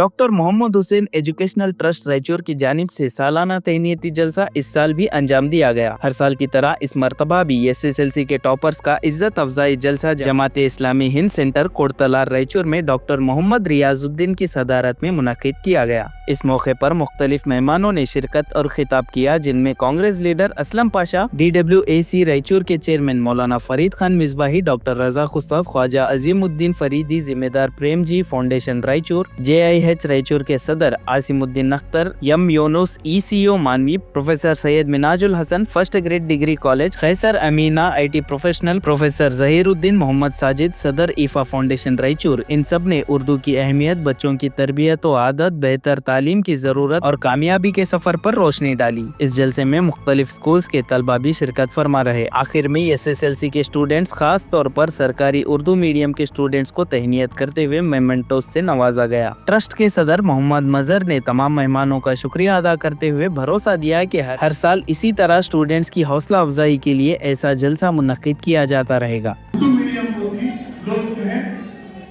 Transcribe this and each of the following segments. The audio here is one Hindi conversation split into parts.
Doctor Mohammad Hussain educational trust Raichur की जानिब से सालाना तहनीती जलसा इस साल भी अंजाम दिया गया। हर साल की तरह इस मरतबा भी SSLC के टॉपर्स का इज्जत अफजाई जलसा जमात इस्लामी हिंद सेंटर कोड़तलार रायचूर में डॉक्टर मोहम्मद रियाजुद्दीन की सदारत में मुनक्किद किया गया। इस मौके पर मुख्तलिफ मेहमानों ने शिरकत और खिताब किया, जिनमें कांग्रेस लीडर असलम पाशा, DWAC रायचूर के चेयरमैन मौलाना फरीद खान मिसबाही, डॉक्टर रजा खुस्ताब, ख्वाजा अजीमुद्दीन फरीदी, जिम्मेदार प्रेम जी फाउंडेशन रायचूर, JIH रायचूर के सदर Asimuddin Akhtar, M Yunus, ECO Manvi, professor Syed Minajul Hasan, first grade degree college, Khaiser Amina IT professional, professor Zahiruddin Mohammed Sajid, सदर ईफा फाउंडेशन रायचूर। इन सब ने उर्दू की अहमियत, बच्चों की तरबियत व आदत, बेहतर तालीम की जरूरत और कामयाबी के सफर पर रोशनी डाली। इस जलसे में मुख्तलिफ स्कूल्स के तलबा भी शिरकत फरमा रहे। आखिर में SSLC के स्टूडेंट्स, खास तौर पर सरकारी उर्दू मीडियम के स्टूडेंट्स को तहनीत करते हुए मेमेंटोस से नवाजा गया। ट्रस्ट के सदर मोहम्मद मजहर ने तमाम मेहमानों का शुक्रिया अदा करते हुए भरोसा दिया कि हर साल इसी तरह स्टूडेंट्स की हौसला अफजाई के लिए ऐसा जलसा मुनक्किद किया जाता रहेगा। उर्दू मीडियम को भी लोग जो है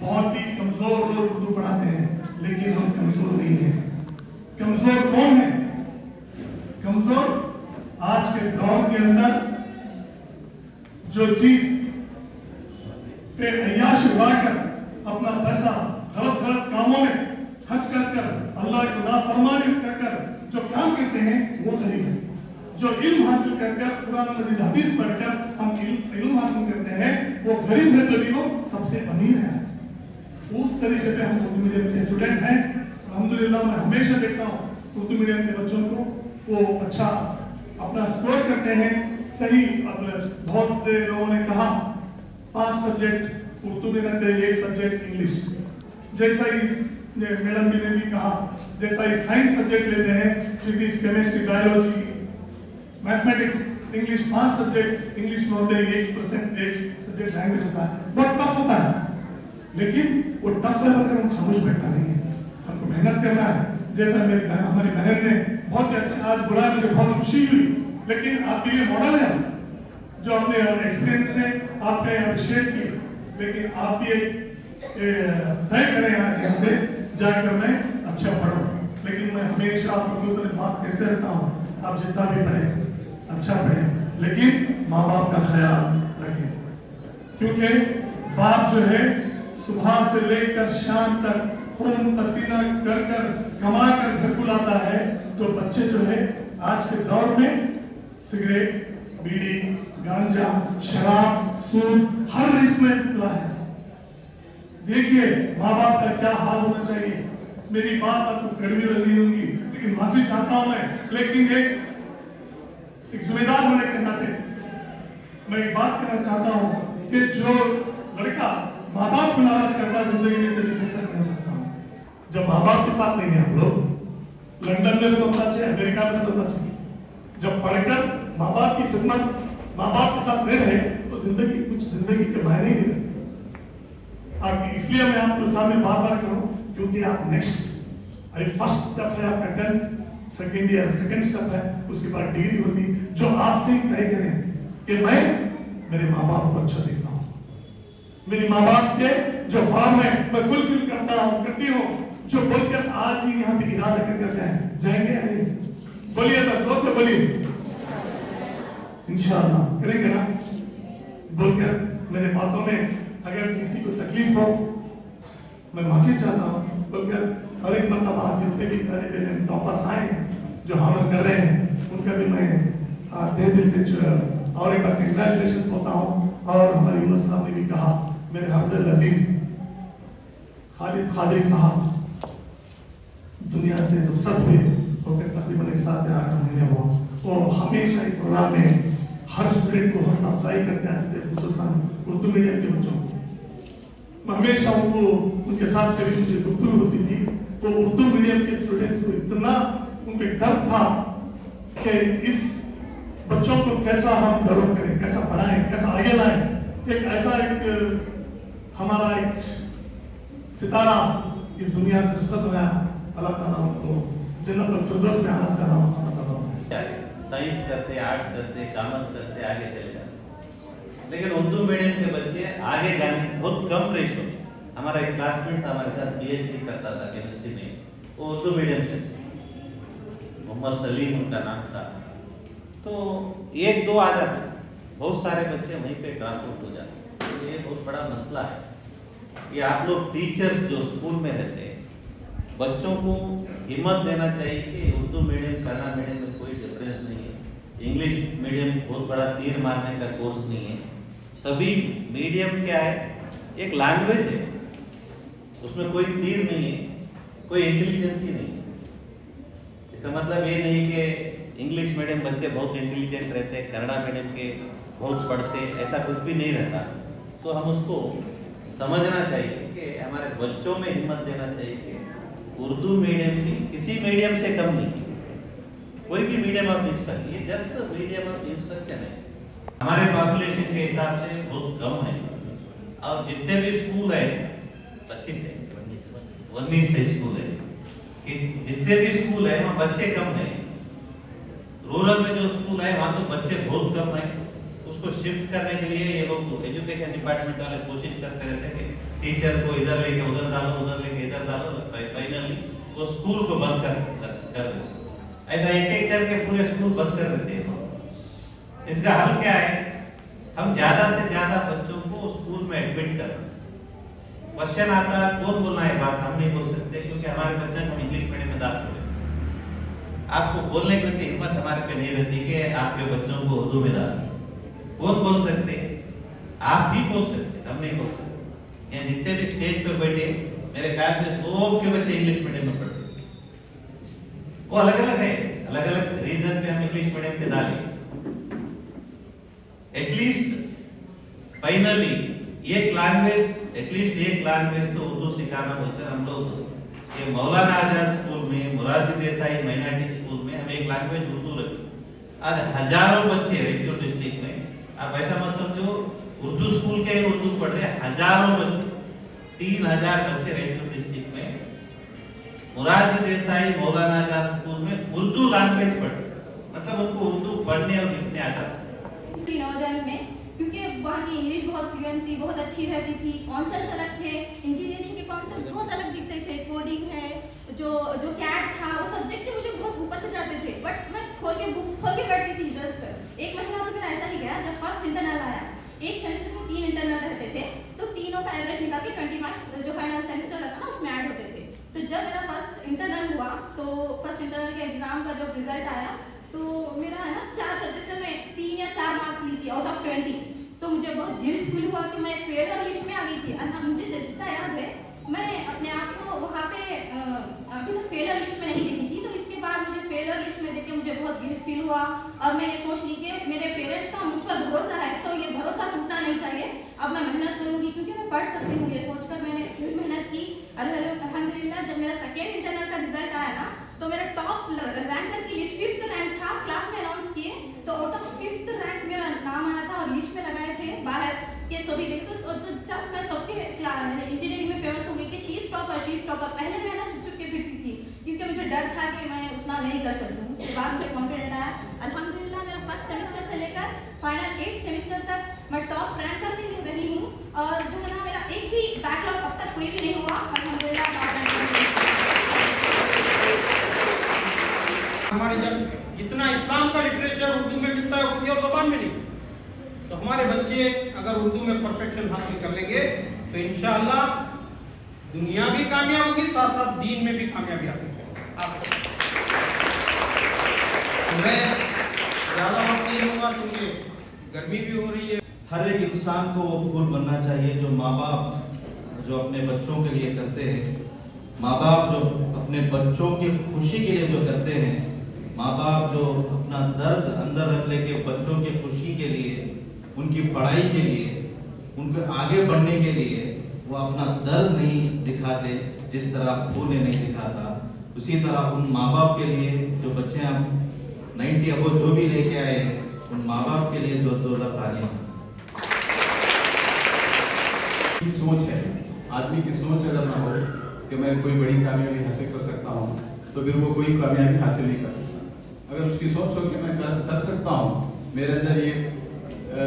बहुत ही कमजोर लोग उर्दू पढ़ाते हैं, लेकिन हम कमजोर नहीं हैं। कमजोर कौन है? कमजोर आज के दौर के अंदर जो चीज पे अय्याश उड़ाकर अपना पैसा गलत गलत कामों में खर्च कर अल्लाह की नाफरमानी कर जो काम करते हैं वो गरीब है। जो इल्म हासिल कर कुरान मजीद हदीस पढ़कर हम इल्म हासिल करते हैं वो गरीब है, गरीबों सबसे अमीर है। उस तरीके पे हम उर्दू मीडियम के स्टूडेंट हैं। अल्हम्दुलिल्लाह मैं हमेशा देखता हूँ उर्दू मीडियम के बच्चों को वो अच्छा अपना स्कोर करते हैं। सही बहुत लोगों ने कहा 5 सब्जेक्ट उर्दू में रहते हैं, 1 सब्जेक्ट इंग्लिश। जैसा ही मैडम ने भी कहा, जैसा ही साइंस सब्जेक्ट लेते हैं, physics, chemistry, biology, mathematics, English 5 subject English में होते हैं, 1% सब्जेक्ट लैंग्वेज होता है, बहुत टफ होता है। लेकिन वो टफ से होकर हम खामोश बैठना नहीं है, हमको मेहनत करना है। जैसा हमारी बहन ने बहुत अच्छा आज बुलाया, मुझे बहुत खुशी हुई। लेकिन आपके लिए मॉडल है जो अपने एक्सपीरियंस ने आपके यहाँ शेयर किए, लेकिन आप भी तय करें यहाँ से जाकर मैं अच्छा पढ़ूं। लेकिन मैं हमेशा आपको बात कहते रहता हूँ, आप जितना भी पढ़ें अच्छा पढ़ें, लेकिन माँ बाप का ख्याल रखें, क्योंकि बाप जो है सुबह से लेकर शाम तक खून पसीना कर कमा कर घर को लाता है। तो बच्चे जो है आज के दौर में सिगरेट, बीड़ी, गांजा, शराब, सूद हर इसमें मिला है। देखिए माँ बाप का क्या हाल होना चाहिए। मेरी बात आपको कड़वी लगी होगी, लेकिन माफी चाहता हूं मैं। लेकिन एक जिम्मेदार होने के नाते मैं एक बात कहना चाहता हूं कि जो लड़का माँ बाप को नाराज करता है, जिंदगी में कभी सक्सेस नहीं हो सकता। जब माँ बाप के साथ नहीं है हम लोग, लंदन में भी तो होता चाहिए, अमेरिका में भी होता चाहिए। जब पढ़कर माँ बाप की खिदमत, माँ बाप के साथ नहीं रहे तो जिंदगी के मायने ही नहीं रहते। इसलिए मैं आपके सामने बार बार कहूं, क्योंकि आप नेक्स्ट फर्स्ट स्टेप है आपका 10th, second year second step है, उसके बाद डिग्री होती, जो आपसे ही तय करें कि मैं मेरे माँ बाप को अच्छा देखता हूँ, मेरी माँ बाप के जो ख्वाब है मैं फुलफिल करती हूँ। जो बोलकर आज ही यहाँ पे इरादा करके जाएंगे या नहीं? बोलिए तो जोर से बोलिए, इंशाअल्लाह करेंगे ना। बोलकर मेरे बातों में अगर किसी को तकलीफ हो मैं माफी चाहता हूँ। बोलकर हर एक मरतबा जितने भी तालिब टॉपर्स आए जो हामल कर रहे हैं उनका भी मैं तहे दिल से और एक बार कंग्रेचुलेशन होता हूँ। और हमारे यूनुस साहब ने भी कहा, मेरे हरदल अजीज खालिद खादरी साहब दुनिया से रुखसत हुए होकर तकरीबन 7-8 महीने हुआ। वो हमेशा एक प्रोग्राम में हर स्टूडेंट को हौसला अफजाई करते आते थे, खुसूसन उर्दू मीडियम के बच्चों को। हमेशा उनके साथ कभी मुझे गुफ्तगू होती थी, तो उर्दू मीडियम के स्टूडेंट्स को इतना उनके डर था कि इस बच्चों को कैसा हम डेवलप करें, कैसा पढ़ाएं, कैसा आगे लाएं। एक ऐसा हमारा एक सितारा इस दुनिया से रुखसत हो गया। अल्लाह ताला उनको जन्नत और फिरदौस में आना से साइंस करते, आर्ट्स करते, कॉमर्स करते आगे चले जाते, लेकिन उर्दू मीडियम के बच्चे आगे जाने बहुत कम रेशो। हमारा एक क्लासमेट था, हमारे साथ PhD करता था केमिस्ट्री में, वो उर्दू मीडियम से मोहम्मद सलीम उनका नाम था। तो एक दो आ जाते, बहुत सारे बच्चे वहीं पे ड्रॉप आउट हो जाते। तो ये बहुत बड़ा मसला है। ये आप लोग टीचर्स जो स्कूल में रहते हैं, बच्चों को हिम्मत देना चाहिए कि उर्दू मीडियम कन्नड़ा मीडियम में कोई डिफरेंस नहीं है। इंग्लिश मीडियम बहुत बड़ा तीर मारने का कोर्स नहीं है। सभी मीडियम क्या है, एक लैंग्वेज है, उसमें कोई तीर नहीं है, कोई इंटेलिजेंसी नहीं है। इसका मतलब ये नहीं कि इंग्लिश मीडियम बच्चे बहुत इंटेलिजेंट रहते हैं, कन्नड़ा मीडियम के बहुत पढ़ते, ऐसा कुछ भी नहीं रहता। तो हम उसको समझना चाहिए कि हमारे बच्चों में हिम्मत देना चाहिए कि उर्दू मीडियम की किसी मीडियम से कम नहीं है, कोई भी मीडियम ऑफ इंस्ट्रक्शन, ये जस्ट मीडियम ऑफ इंस्ट्रक्शन है। हमारे पॉपुलेशन के हिसाब से बहुत कम है, और जितने भी स्कूल है 25 है, 19 स्कूल है, कि जितने भी स्कूल है वहाँ बच्चे कम है। रूरल में जो स्कूल है वहाँ तो बच्चे बहुत कम है। उसको शिफ्ट करने के लिए ये लोग एजुकेशन डिपार्टमेंट वाले कोशिश करते रहते हैं कि टीचर को इधर लेके उधर डालो, उधर लेके इधर डालो, फाइनली वो स्कूल को बंद कर देते। ऐसा एक एक करके पूरे स्कूल बंद कर देते हैं। इसका हल क्या है, हम ज्यादा से ज्यादा बच्चों को स्कूल में एडमिट करें। क्वेश्चन आता है कौन बोलना है बात, हम नहीं बोल सकते क्योंकि हमारे बच्चे हम इंग्लिश मीडियम में दाखिल हुए। आपको बोलने की हिम्मत हमारे पे नहीं रहती कि आपके बच्चों को उर्दू में डालें। कौन बोल सकते हैं? आप भी बोल सकते, हम नहीं बोल सकते। यहाँ जितने भी स्टेज पे बैठे, मेरे ख्याल से सबके बच्चे इंग्लिश मीडियम में पढ़ते, वो अलग अलग है, अलग अलग रीजन पे हम इंग्लिश मीडियम पे डालें। एटलीस्ट फाइनली एक लैंग्वेज तो उर्दू सिखाना बोलकर हम लोग ये मौलाना आजाद स्कूल में, मुरारजी देसाई माइनॉरिटी स्कूल में हम एक लैंग्वेज उर्दू रखी। आज हजारों बच्चे रायचूर डिस्ट्रिक्ट में, आप ऐसा मत समझो उर्दू स्कूल के उर्दू पढ़ रहे, हजारों बच्चे, 3000 बच्चे रायचूर डिस्ट्रिक्ट में मुरारजी देसाई मौलाना आजाद स्कूल में उर्दू लैंग्वेज पढ़, मतलब उनको उर्दू पढ़ने और लिखने आता था। में क्योंकि वहाँ की इंग्लिश बहुत फ्लुएंसी बहुत अच्छी रहती थी, कॉन्सेप्ट्स अलग थे, इंजीनियरिंग के कॉन्सेप्ट्स बहुत अलग दिखते थे, कोडिंग है, जो कैट था, वो सब्जेक्ट से मुझे बहुत ऊपर से जाते थे। बट मैं बुक्स खोल के बैठती थी। जस्ट एक महीना तो मेरा ऐसा ही गया। जब फर्स्ट इंटरनल आया, एक सेमेस्टर में 3 इंटरनल रहते थे, तो तीनों का एवरेज निकाल के 20 मार्क्स जो फाइनल सेमेस्टर रहता ना उसमें ऐड होते थे। तो जब मेरा फर्स्ट इंटरनल हुआ, तो फर्स्ट इंटरनल के एग्जाम का जब रिजल्ट आया, तो मेरा है ना 4 सब्जेक्ट में मैं 3 या 4 मार्क्स ली थी आउट ऑफ 20। तो मुझे बहुत गिल्ट फील हुआ कि मैं फेलियर लिस्ट में आ गई थी। मुझे जितना याद है, मैं अपने आप को वहाँ पे अभी तक फेलियर लिस्ट में नहीं देखी थी। तो इसके बाद मुझे फेलियर लिस्ट में देख के मुझे बहुत गिल्ट फील हुआ, और मैं ये सोच ली कि मेरे पेरेंट्स का मुझ पर भरोसा है, तो ये भरोसा टूटना नहीं चाहिए। अब मैं मेहनत करूँगी क्योंकि मैं पढ़ सकती हूँ, ये सोचकर मैंने मेहनत की। अल्हम्दुलिल्लाह जब मेरा सेकेंड इंटरनल का रिजल्ट आया ना, तो मेरा टॉप रैंकर की लिस्ट 5th रैंक था। क्लास में अनाउंस किए तो आउट ऑफ 5th रैंक मेरा नाम आया था, और लिस्ट में लगाए थे बाहर के सभी देखो। तो जब मैं सबके इंजीनियरिंग में फेमस हो गई कि शी इज टॉपर, पहले मैं ना चुप के फिरती थी क्योंकि मुझे डर था कि मैं उतना नहीं कर सकती हूँ। उसके बाद मुझे कॉन्फिडेंट आया। अल्हम्दुलिल्लाह मेरा फर्स्ट सेमेस्टर से लेकर फाइनल 8 सेमेस्टर तक मैं टॉप रैंक करने रही हूँ, और जो है ना मेरा एक भी बैकलॉग अब तक कोई भी नहीं हुआ। अल्हम्दुलिल्लाह हमारे जब जितना इस्लाम का लिटरेचर उर्दू में मिलता है किसी और ज़बान में नहीं, तो हमारे बच्चे अगर उर्दू में परफेक्शन हासिल कर लेंगे तो इंशाअल्लाह दुनिया भी कामयाब होगी, साथ साथ दीन में भी कामयाबी हासिल करेंगे। मैं ज़्यादा वक्त नहीं लूँगा क्योंकि गर्मी भी हो रही है। हर एक इंसान को वो फूल बनना चाहिए जो माँ बाप जो अपने बच्चों के लिए करते हैं, माँ बाप जो अपने बच्चों की खुशी के लिए जो करते हैं, माँ बाप जो अपना दर्द अंदर रख लेके बच्चों की खुशी के लिए, उनकी पढ़ाई के लिए, उनके आगे बढ़ने के लिए वो अपना दर्द नहीं दिखाते, जिस तरह फूल ने नहीं दिखाता, उसी तरह उन माँ बाप के लिए जो बच्चे हम 90 अबो जो भी लेके आए हैं, उन माँ बाप के लिए जो 2 तालियां। सोच है, आदमी की सोच अगर ना हो कि मैं कोई बड़ी कामयाबी हासिल कर सकता हूँ, तो फिर वो कोई कामयाबी हासिल नहीं कर सकता। अगर उसकी सोच हो कि मैं कर सकता हूँ, मेरे अंदर ये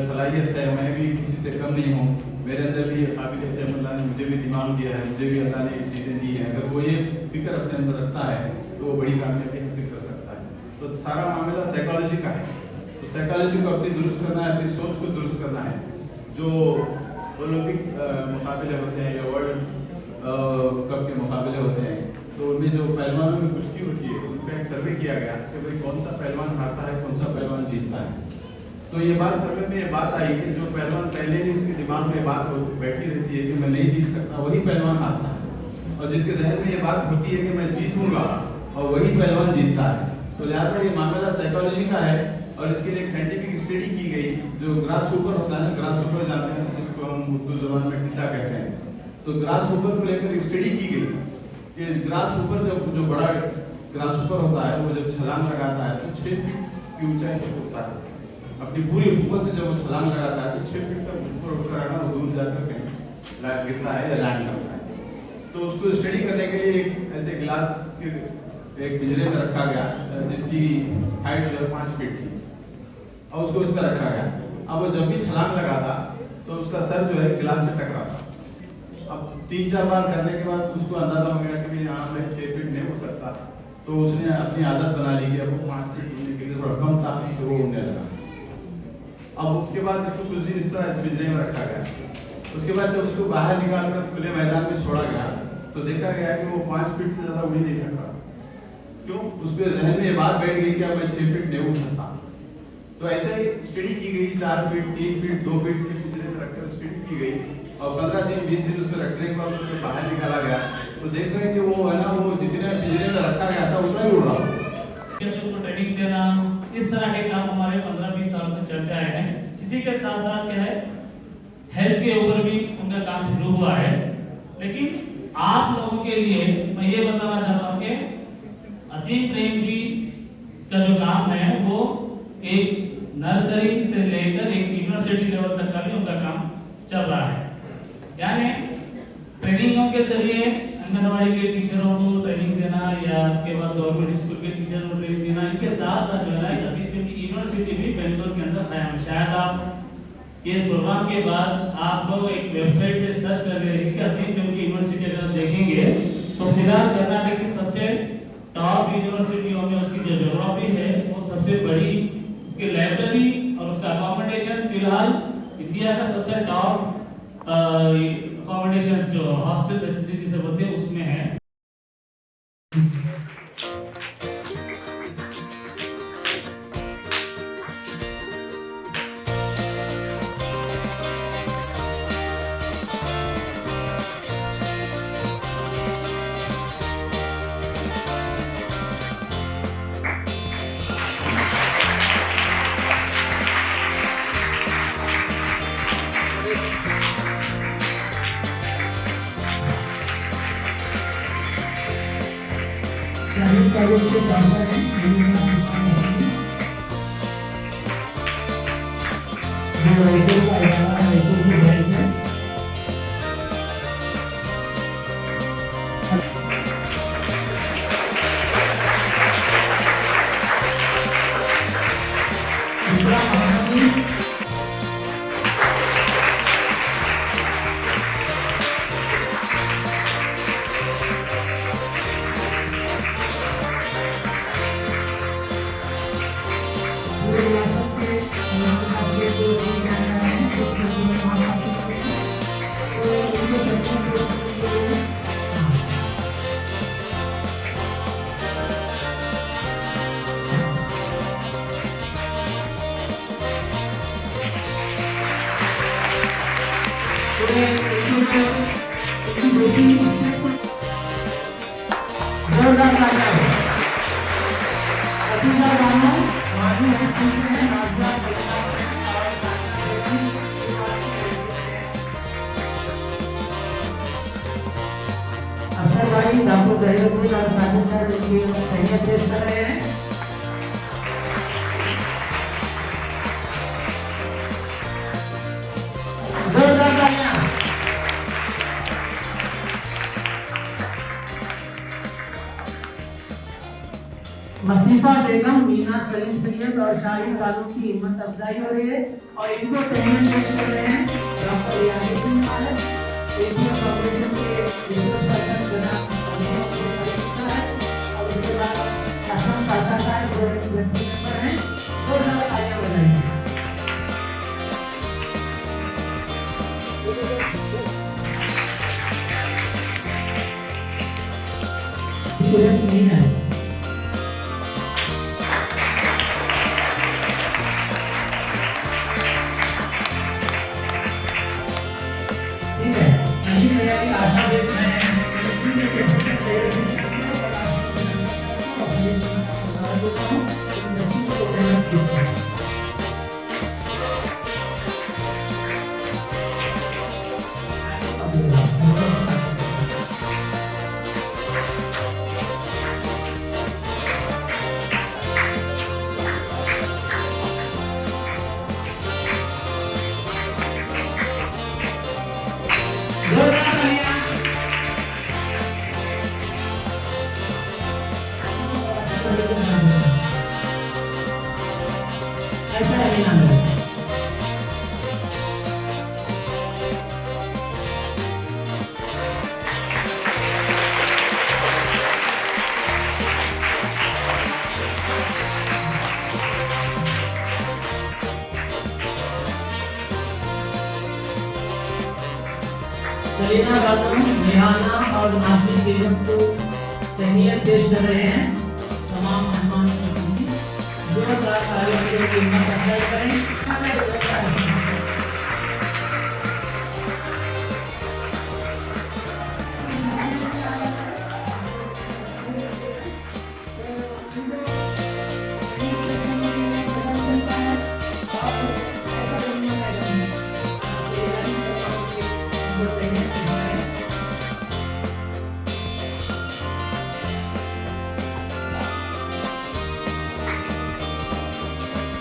सलाहियत है, मैं भी किसी से कम नहीं हूँ, मेरे अंदर भी ये काबिलियत है, अल्लाह ने मुझे भी दिमाग दिया है, मुझे भी अल्लाह ने ये चीज़ें दी हैं, अगर वो ये फिक्र अपने अंदर रखता है तो वो बड़ी कामयाबी हासिल कर सकता है। तो सारा मामला साइकोलॉजी का है, तो साइकोलॉजी को अपनी दुरुस्त करना है, अपनी सोच को दुरुस्त करना है। जो ओलंपिक मुकाबले होते हैं या वर्ल्ड कप के मुकाबले होते हैं, तो उनमें जो पहलवानों में कुश्ती होती है उनका एक सर्वे किया गया कि भाई कौन सा पहलवान हारता है, कौन सा पहलवान जीतता है। तो ये बात सर्वे में ये बात आई कि जो पहलवान पहले ही उसके दिमाग में बात बैठी रहती है कि मैं नहीं जीत सकता, वही पहलवान हारता है। और जिसके जहन में ये बात होती है कि मैं जीतूंगा, और वही पहलवान जीतता है। तो लिहाजा ये मामला साइकोलॉजी का है, और इसके लिए एक साइंटिफिक स्टडी की गई। जो ग्रास हुपर होता है ना, ग्रास हुपर जानते हैं जिसको हम उर्दू जबान में टिड्डा कहते हैं, तो ग्रास हुपर को लेकर स्टडी की गई कि ग्रास हुपर जब जो बड़ा ग्रास हुपर होता है वो जब छलांग लगाता है तो 6 फीट की ऊंचाई तक होता है। अपनी पूरी हुकूमत से जब वो छलांग लगाता है तो 6 फीट से ऊपर उठकर आना, वो दूर जाकर कहीं गिरता है या लैंड करता है। तो उसको स्टडी करने के लिए ऐसे ग्लास के एक पिंजरे में रखा गया जिसकी हाइट जो है 5 फीट थी, और उसको उसमें रखा गया। अब वो जब भी छलांग लगाता तो उसका सर जो है गिलास से टकराता। अब 3-4 बार करने के बाद उसको अंदाजा हो गया कि यहाँ मैं 6 फीट नहीं हो सकता, तो उसने अपनी आदत बना ली कि अब वो 5 फीट उड़ने के लिए थोड़ा कम ताकत से वो उड़ने लगा। अब उसके बाद इसको कुछ दिन इस तरह इस पिंजरे में रखा गया। उसके बाद जब उसको बाहर निकाल कर खुले मैदान में छोड़ा गया तो देखा गया कि वो 5 फीट से ज़्यादा उड़ ही नहीं सकता। क्यों? उसके जहन में ये बात बैठ गई कि अब मैं 6 फीट नहीं उड़ सकता। तो ऐसे ही स्टडी की गई, 4 फीट, 3 फीट, 2 फीट के पिंजरे में रखकर स्टडी की गई, और 15 दिन 20 दिन उसमें रखने के बाद उसको बाहर निकाला गया तो देख रहे हैं कि वो है ना, वो जितने पिंजरे में रखा गया था उतना ही उड़ रहा। उसको ट्रेनिंग देना, इस तरह के काम हमारे 15-20 साल से चलते आए हैं। इसी के साथ साथ क्या है, हेल्थ के ऊपर भी उनका काम शुरू हुआ है। लेकिन आप लोगों के लिए मैं ये बताना चाहता हूँ कि अजीम प्रेम जी का जो काम है वो एक नर्सरी से लेकर एक यूनिवर्सिटी लेवल तक का भी उनका काम चल रहा है। यानी ट्रेनिंगों के जरिए आंगनवाड़ी के टीचरों को ट्रेनिंग देना या उसके बाद गवर्नमेंट स्कूल के टीचरों को ट्रेनिंग देना, इनके साथ साथ जो है यूनिवर्सिटी भी बेंगलोर के अंदर है। शायद आप ये प्रोग्राम के बाद आप लोग एक वेबसाइट से सर्च करके देखिए कि यूनिवर्सिटी अगर देखेंगे तो फिलहाल कर्नाटक की सबसे टॉप यूनिवर्सिटियों में उसकी जो ज्योग्राफी है वो सबसे बड़ी, उसकी लाइब्रेरी और उसका अकोमोडेशन फिलहाल इंडिया का सबसे टॉप अकोमोडेशन जो हॉस्टल फैसिलिटी से बोलते हैं उसमें है। शहीद कॉलेज के डॉक्टर हैं श्रीनिवास शिक्षण जो रायचूर का इलाका है, रायचूर की ब्रांच है। दूसरा महारानी जोरदार तालियां। अतिशा बानो माजी स्कूल से हैं, नाज़िया बलिया से और सानिया बेगम। अफसर भाई डॉक्टर जहीरुद्दीन और साजिद सर इनकी तैयारी पेश कर रहे हैं। जोरदार तालियां। मसीफा बेगम, मीना सलीम सैयद और शाहिद बालू की हिम्मत अफजाई हो रही है और इनको ट्रेनिंग पेश कर रहे हैं डॉक्टर यादुद्दीन साहब, एशियन फाउंडेशन के बिजनेस पर्सन बना। स्टूडेंट्स नहीं है। ठीक है, अभी तैयारी आशा देख रहे हैं केमिस्ट्री में से हो सकते हैं बच्ची को डेवलप किया। जोरदार तालियां। ऐसा नहीं ना मिले। सलीना खातून, नेहाना और नासिर बेगम को तहनीत पेश कर रहे हैं। तमाम मेहमानों की खुशी जोरदार तालियों से उनकी हिम्मत अफजाई करें।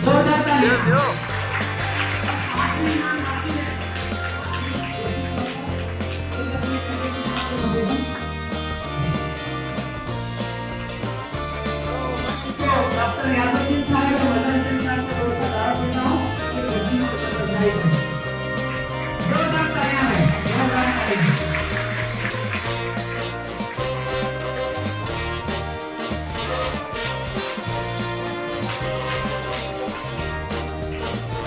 जोरदार तालियां। डॉक्टर यासर